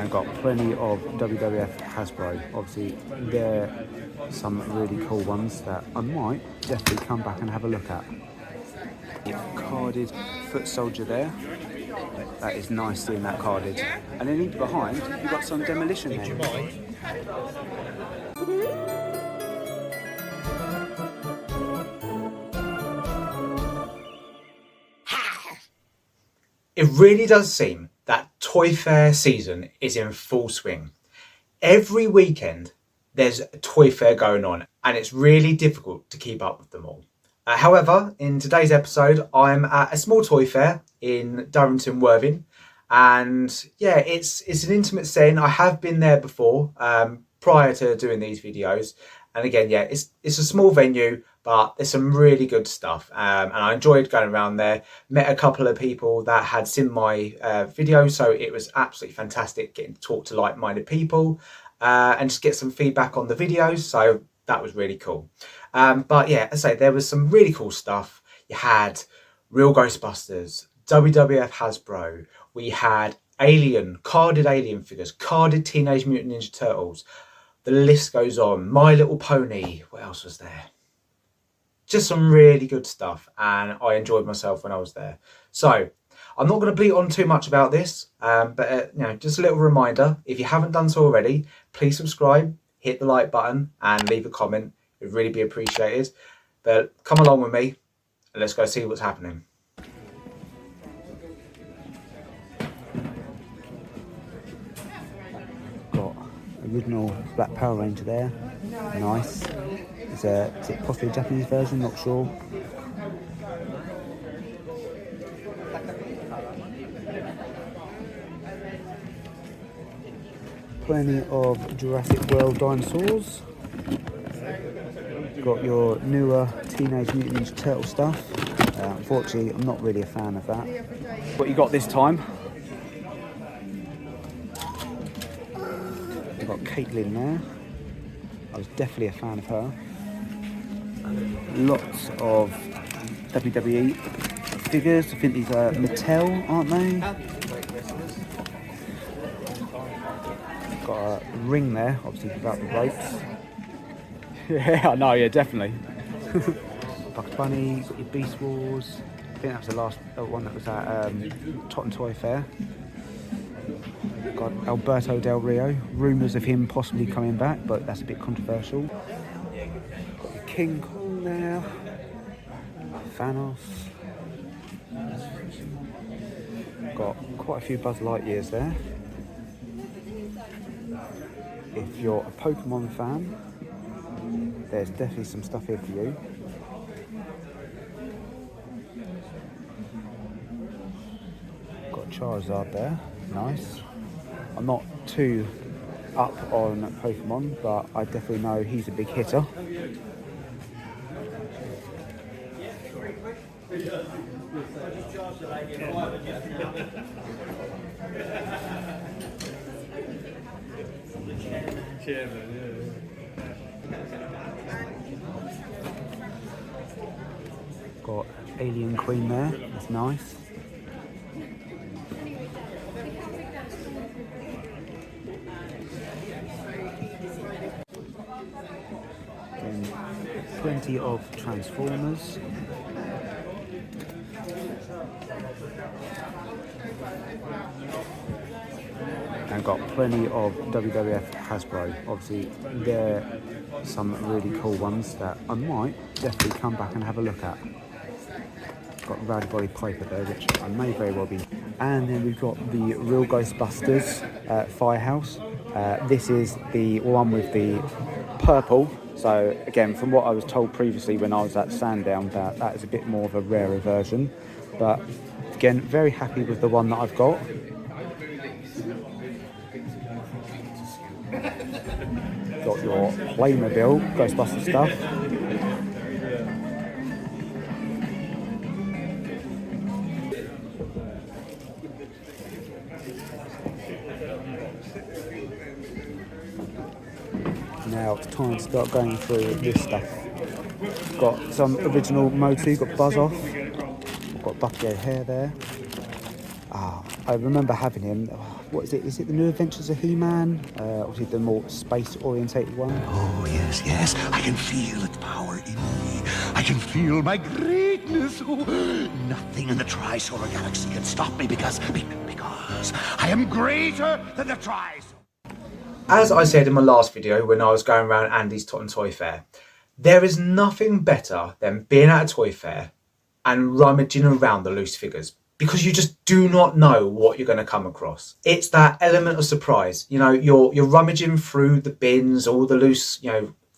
And got plenty of WWF Hasbro. Obviously, there are some really cool ones that I might definitely come back and have a look at. Carded foot soldier there. That is nice seeing that carded. And then in behind, you've got some demolition there. It really does seem that toy fair season is in full swing. Every weekend there's a toy fair going on and it's really difficult to keep up with them all. However, in today's episode I'm at a small toy fair in Durrington, Worthing, and yeah, it's an intimate setting. I have been there before prior to doing these videos, and again, yeah, it's a small venue, but there's some really good stuff, and I enjoyed going around there. Met a couple of people that had seen my video, so it was absolutely fantastic getting to talk to like-minded people and just get some feedback on the videos, so that was really cool. But yeah, as I say, there was some really cool stuff. You had real Ghostbusters, WWF Hasbro, we had carded alien figures, carded Teenage Mutant Ninja Turtles, the list goes on, My Little Pony, what else was there? Just some really good stuff, and I enjoyed myself when I was there. So I'm not going to bleat on too much about this, but you know, just a little reminder, if you haven't done so already, please subscribe, hit the like button and leave a comment. It would really be appreciated. But come along with me and let's go see what's happening. Got original Black Power Ranger there. Nice. Is it possibly a Japanese version? Not sure. Plenty of Jurassic World dinosaurs. Got your newer Teenage Mutant Ninja Turtle stuff. Unfortunately, I'm not really a fan of that. What you got this time? We've got Caitlin there. I was definitely a fan of her. Lots of WWE figures. I think these are Mattel, aren't they? Got a ring there, obviously without the ropes. Yeah, I know, yeah, definitely. Bugs Bunny, got your Beast Wars. I think that was the last one that was at Tottenham Toy Fair. Got Alberto Del Rio. Rumours of him possibly coming back, but that's a bit controversial. Got your King Kong there. Thanos. Got quite a few Buzz Lightyears there. If you're a Pokémon fan, there's definitely some stuff here for you. Got Charizard there, nice. I'm not too up on Pokemon, but I definitely know he's a big hitter. Got Alien Queen there, that's nice. And plenty of Transformers. And got plenty of WWF Hasbro. Obviously, there are some really cool ones that I might definitely come back and have a look at. Got Rowdy Roddy Piper there, which I may very well be. And then we've got the real Ghostbusters Firehouse. This is the one with the purple. So again, from what I was told previously when I was at Sandown, that is a bit more of a rarer version. But again, very happy with the one that I've got. Got your Playmobil Ghostbusters stuff. Now it's time to start going through this stuff. Got some original Motu, got Buzz Off, got Bucky O'Hare there. I remember having him, what is it? Is it the New Adventures of He-Man? Obviously the more space-orientated one. Oh, yes, yes. I can feel its power in me. I can feel my greatness. Oh, nothing in the Tri-Solar Galaxy can stop me because I am greater than the Tri-Solar. As I said in my last video when I was going around Andy's Tot and Toy Fair, there is nothing better than being at a toy fair and rummaging around the loose figures, because you just do not know what you're going to come across. It's that element of surprise. You know, you're rummaging through the bins, all the loose,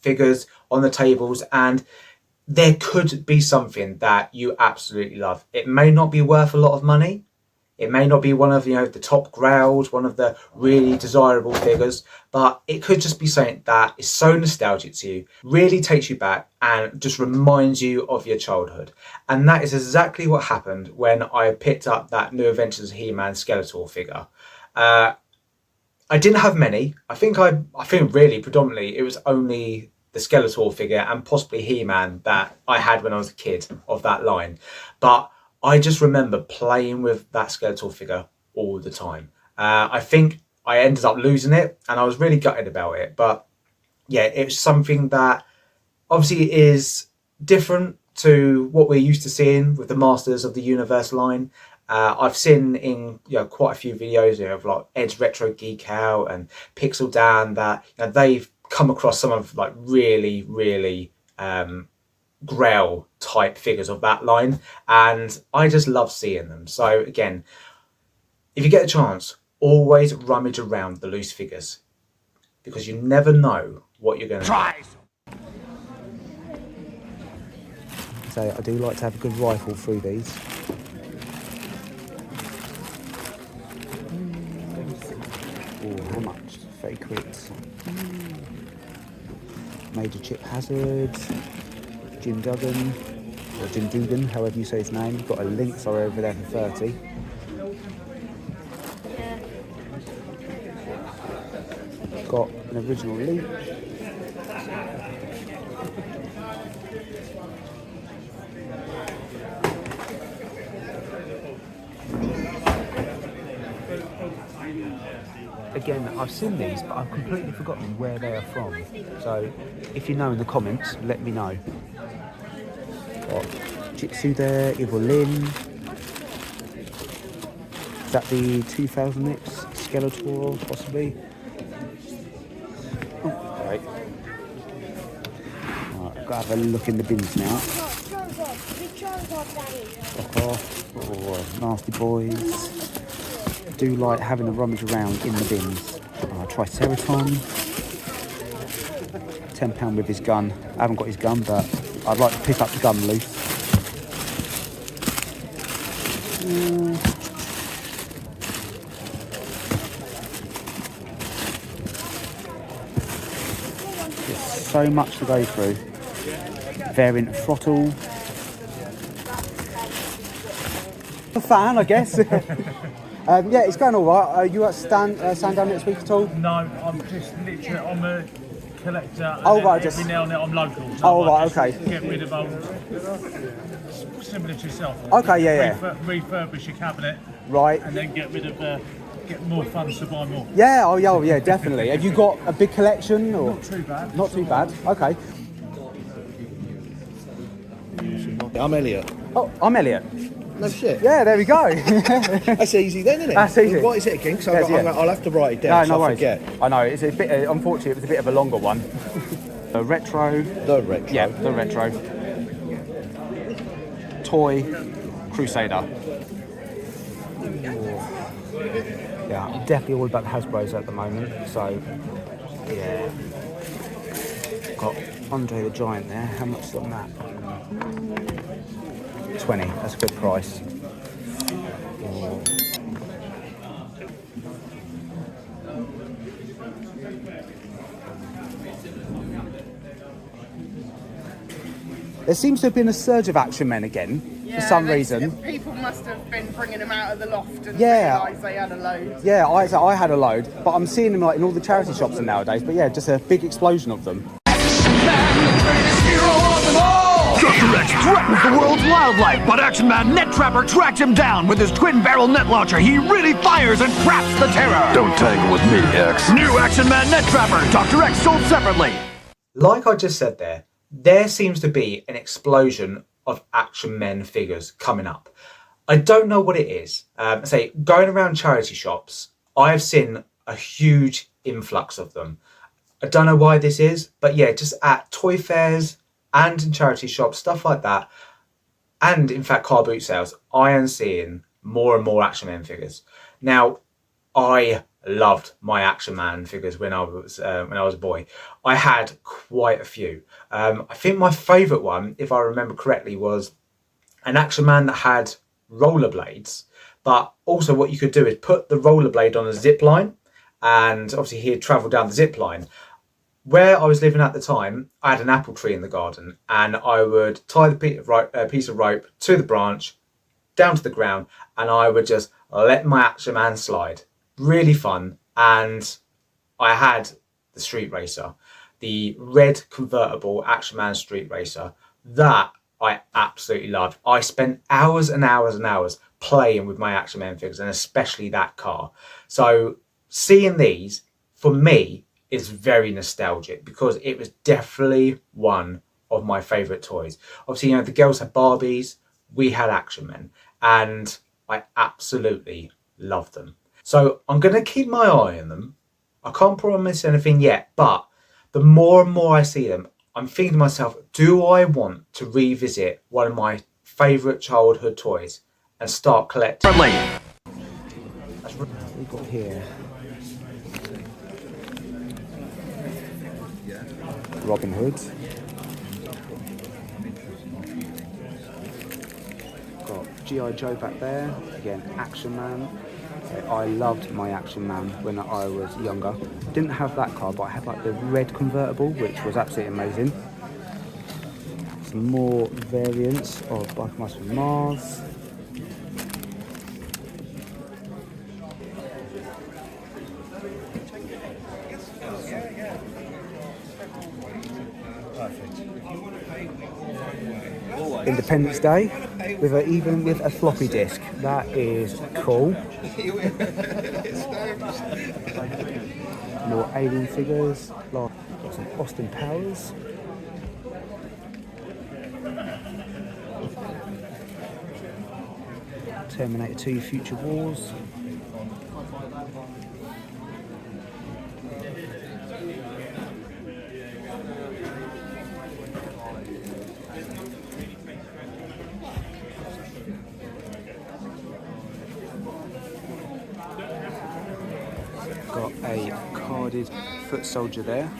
figures on the tables, and there could be something that you absolutely love. It may not be worth a lot of money. It may not be one of, the top grails, one of the really desirable figures, but it could just be something that is so nostalgic to you, really takes you back and just reminds you of your childhood. And that is exactly what happened when I picked up that New Adventures of He-Man Skeletor figure. I didn't have many. I think really predominantly it was only the Skeletor figure and possibly He-Man that I had when I was a kid of that line. But I just remember playing with that Skeletor figure all the time. I think I ended up losing it and I was really gutted about it. But yeah, it's something that obviously is different to what we're used to seeing with the Masters of the Universe line. I've seen in quite a few videos of like Ed's Retro Geek Out and Pixel Dan that they've come across some of like really, really grail type figures of that line, and I just love seeing them. So again, if you get a chance, always rummage around the loose figures, because you never know what you're going to try. So I do like to have a good rifle through these. Oh, how much? 30 quid. Major Chip Hazard, Jim Duggan, or Jim Dugan, however you say his name. Got a Lynx over there for 30. Got an original Leap. Again, I've seen these, but I've completely forgotten where they are from. So, if you know in the comments, let me know. Got Jitsu there, Evil Lyn. Is that the 2000X Skeletor, possibly? Oh, right. Right, I've got to have a look in the bins now. Fuck off. Oh, nasty boys. I do like having a rummage around in the bins. Triceraton. £10 with his gun. I haven't got his gun, but I'd like to pick up the gun loose. There's so much to go through. Variant throttle. A fan, I guess. Yeah, it's going all right. Are you at Sandown next week at all? No, I'm just literally, I'm a collector. Oh, right, every now and then I'm local. So Oh, I right, just okay. Get rid of old, similar to yourself. Okay, yeah. Refurbish your cabinet. Right. And then get rid of, get more funds to buy more. Yeah, oh yeah, definitely. Have you got a big collection? Or? Not too bad. Not too bad, okay. I'm Elliot. Oh, I'm Elliot. No shit. Yeah, there we go. That's easy then, isn't it? That's easy. What is it again? Because Yes, yeah. I'll have to write it down, No so I worries. forget. I know, it's a bit, unfortunately it was a bit of a longer one. The retro. The retro. Yeah, the retro. Toy Crusader. Yeah, I'm definitely all about the Hasbros at the moment, so yeah. Got Andre the Giant there. How much is on that? 20, that's a good price. There seems to have been a surge of Action Men again, for some reason. People must have been bringing them out of the loft and Yeah. realised they had a load. Yeah, I had a load, but I'm seeing them like in all the charity shops nowadays. But yeah, just a big explosion of them. Dr. X threatens the world's wildlife, but Action Man Net Trapper tracks him down with his twin-barrel net launcher. He really fires and traps the terror. Don't tangle with me, X. New Action Man Net Trapper, Dr. X sold separately. Like I just said there seems to be an explosion of Action Men figures coming up. I don't know what it is. Going around charity shops, I've seen a huge influx of them. I don't know why this is, but yeah, just at toy fairs and in charity shops, stuff like that, and in fact car boot sales, I am seeing more and more Action Man figures. Now, I loved my Action Man figures when I was a boy. I had quite a few. I think my favourite one, if I remember correctly, was an Action Man that had rollerblades, but also what you could do is put the rollerblade on a zip line, and obviously he'd travel down the zip line. Where I was living at the time, I had an apple tree in the garden, and I would tie the piece of rope to the branch, down to the ground, and I would just let my Action Man slide. Really fun. And I had the Street Racer, the red convertible Action Man Street Racer. That I absolutely loved. I spent hours and hours and hours playing with my Action Man figures, and especially that car. So seeing these, for me, is very nostalgic because it was definitely one of my favourite toys. Obviously, you know, the girls had Barbies, we had Action Men, and I absolutely loved them. So I'm going to keep my eye on them. I can't promise anything yet, but the more and more I see them, I'm thinking to myself, do I want to revisit one of my favourite childhood toys and start collecting? We've got here Robin Hood. Got G.I. Joe back there. Again, Action Man. I loved my Action Man when I was younger. Didn't have that car, but I had like the red convertible, which was absolutely amazing. Some more variants of Bike Mice from Mars. Independence Day, even with a floppy disk. That is cool. More alien figures. Got some Austin Powers. Terminator 2 Future Wars. Got a carded foot soldier there.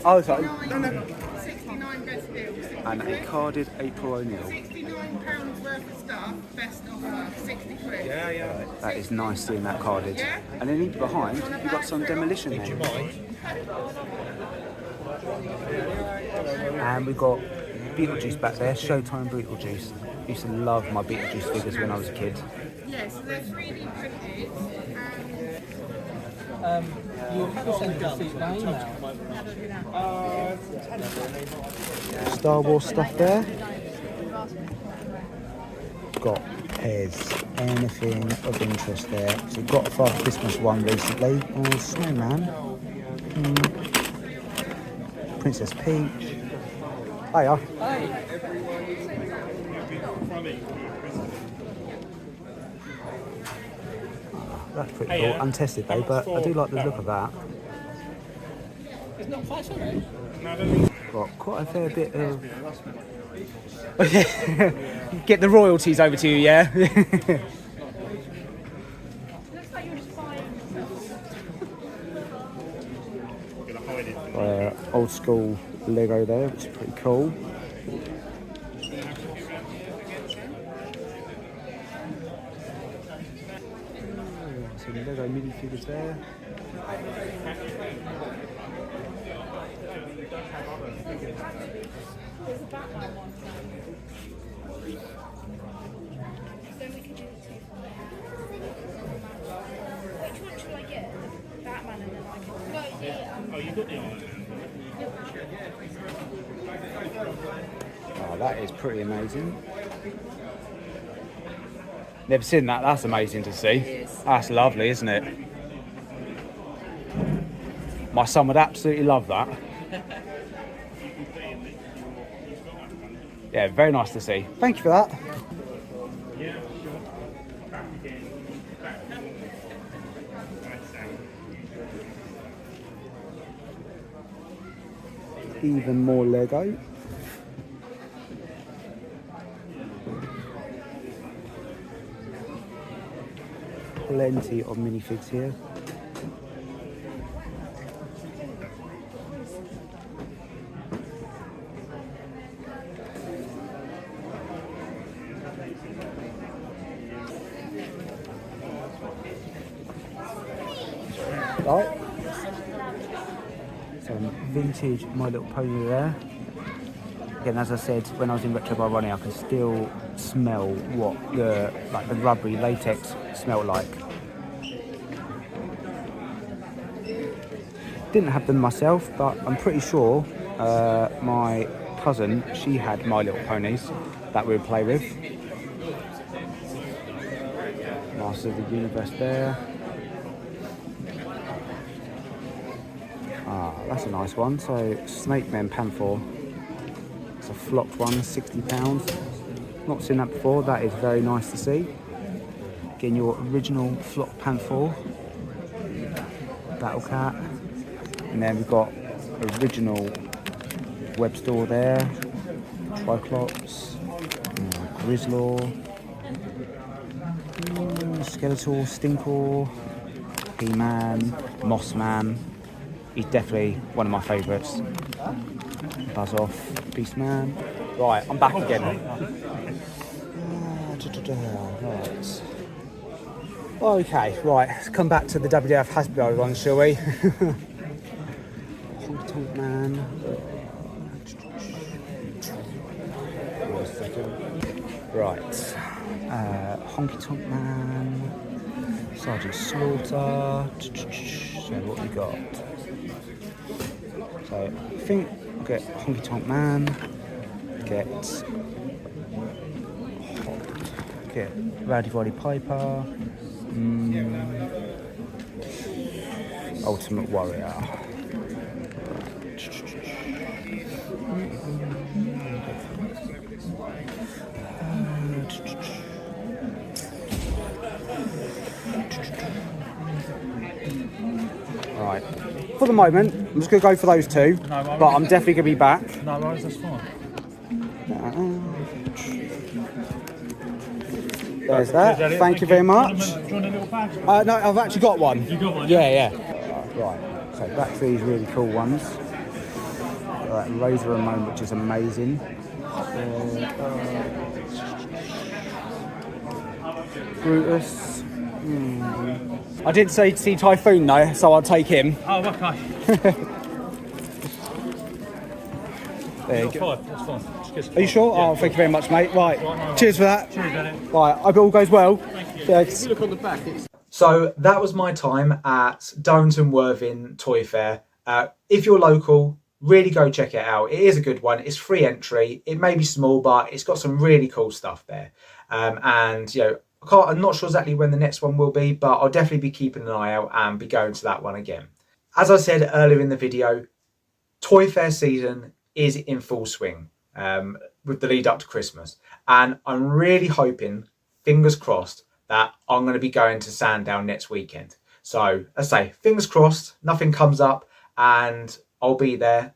Oh, sorry. No. 69 best deals. And a carded April O'Neil. £69 worth of stuff, best offer, 60 quid. Yeah. That is nice seeing that carded. Yeah. And then behind, you've got some demolition there. And we've got Beetlejuice back there, Showtime Beetlejuice. Used to love my Beetlejuice figures when I was a kid. Yes, so they're 3D printed. You'll have to send a receipt by email. Star Wars stuff there. Got pairs, anything of interest there. So got a Father Christmas one recently. Oh, Snowman. Princess Peach. Hiya. Hi. That's pretty cool. Untested though, but I do like the look of that. It's not quite so bad. Got quite a fair bit of... Get the royalties over to you, yeah? Old school Lego there, which is pretty cool. Some Lego mini figures there. Which one should I get? Batman and then I can... Oh, you got the Iron Man. Oh, that is pretty amazing. Never seen that. That's amazing to see. That's lovely, isn't it? My son would absolutely love that. Yeah, very nice to see. Thank you for that. Even more Lego. Plenty of minifigs here. Right. Some vintage My Little Pony there. Again, as I said, when I was in Retro Bar Ronnie, I can still smell what the rubbery latex smell like. Didn't have them myself, but I'm pretty sure my cousin, she had My Little Ponies that we would play with. Master of the Universe there. Ah, that's a nice one. So Snake Man Panther. It's a flocked one, £60. Not seen that before. That is very nice to see. Getting your original flocked Panther. Battle Cat. And then we've got original Web Store there. Triclops. Grizzlaw. Skeletor, Stinkor. He-Man. Mossman. He's definitely one of my favourites. Buzz Off, Beastman. Right, I'm back again. Right. Okay, right, let's come back to the WWF Hasbro one, shall we? Honky Tonk Man. Wait a second. Right. Honky Tonk Man. Sergeant Slaughter. So what we got? So I think I'll get Honky Tonk Man, get Rowdy Roddy Piper, Ultimate Warrior. Right. For the moment, I'm just going to go for those two, but I'm definitely going to be back. No worries, that's fine. There's that. Thank you very much. Do you want a little bag? No, I've actually got one. You got one? Yeah. Right. So back to these really cool ones. Got that Razor Ramon, which is amazing. Brutus. I did say to see Typhoon though, so I'll take him. Oh, okay. There you go. That's fine. Are you sure? Yeah, thank you very much, mate. Right. Cheers for that. Cheers, Elliot. Right. I hope it all goes well. Thank you. Yeah, If you look on the back, it's So that was my time at Darrington Worthing Toy Fair. If you're local, really go check it out. It is a good one. It's free entry. It may be small, but it's got some really cool stuff there. And you know, I'm not sure exactly when the next one will be, but I'll definitely be keeping an eye out and be going to that one again. As I said earlier in the video, Toy Fair season is in full swing with the lead up to Christmas. And I'm really hoping, fingers crossed, that I'm going to be going to Sandown next weekend. So, as I say, fingers crossed, nothing comes up and I'll be there.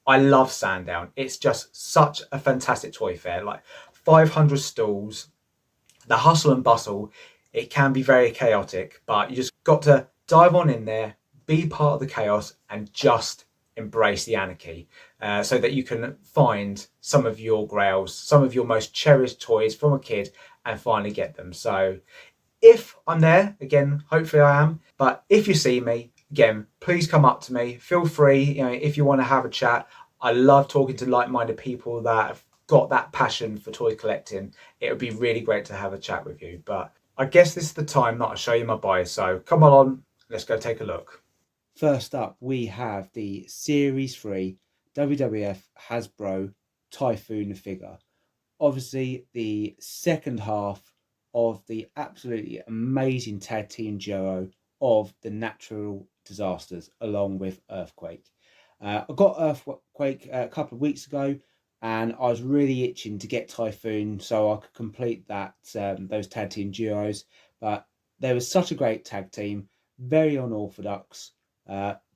I love Sandown. It's just such a fantastic toy fair. Like 500 stalls, the hustle and bustle. It can be very chaotic, but you just got to dive on in there, be part of the chaos and just embrace the anarchy so that you can find some of your grails, some of your most cherished toys from a kid and finally get them. So if I'm there, again, hopefully I am, but if you see me, again, please come up to me. Feel free, you know, if you want to have a chat. I love talking to like-minded people that have got that passion for toy collecting. It would be really great to have a chat with you. But I guess this is the time that I show you my buys. So come on, let's go take a look. First up, we have the Series 3 WWF Hasbro Typhoon figure. Obviously, the second half of the absolutely amazing tag team duo of the Natural Disasters, along with Earthquake. I got Earthquake a couple of weeks ago, and I was really itching to get Typhoon so I could complete that those tag team duos. But they were such a great tag team, very unorthodox.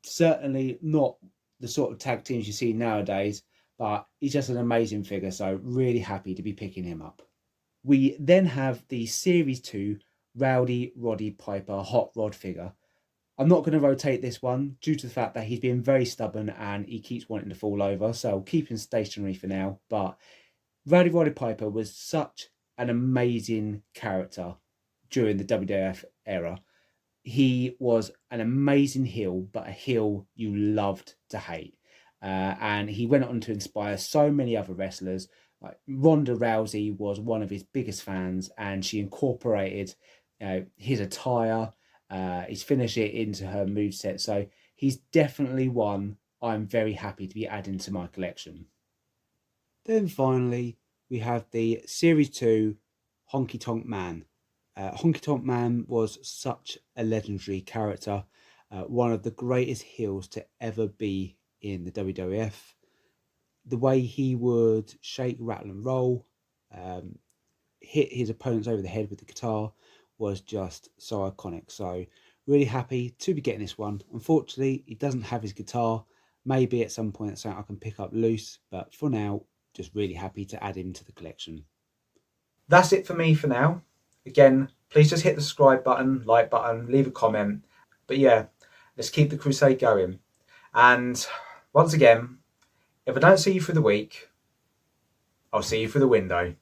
Certainly not the sort of tag teams you see nowadays, but he's just an amazing figure, so really happy to be picking him up. We then have the Series 2 Rowdy Roddy Piper Hot Rod figure. I'm not going to rotate this one due to the fact that he's been very stubborn and he keeps wanting to fall over, so I'll keep him stationary for now. But Rowdy Roddy Piper was such an amazing character during the WWF era. He was an amazing heel, but a heel you loved to hate. And he went on to inspire so many other wrestlers. Like Ronda Rousey was one of his biggest fans, and she incorporated his attire, his finisher into her moveset. So he's definitely one I'm very happy to be adding to my collection. Then finally, we have the Series 2 Honky Tonk Man. Honky Tonk Man was such a legendary character, one of the greatest heels to ever be in the WWF. The way he would shake, rattle and roll, hit his opponents over the head with the guitar was just so iconic. So really happy to be getting this one. Unfortunately, he doesn't have his guitar. Maybe at some point it's something I can pick up loose, but for now, just really happy to add him to the collection. That's it for me for now. Again, please just hit the subscribe button, like button, leave a comment. But yeah, let's keep the crusade going. And once again, if I don't see you for the week, I'll see you through the window.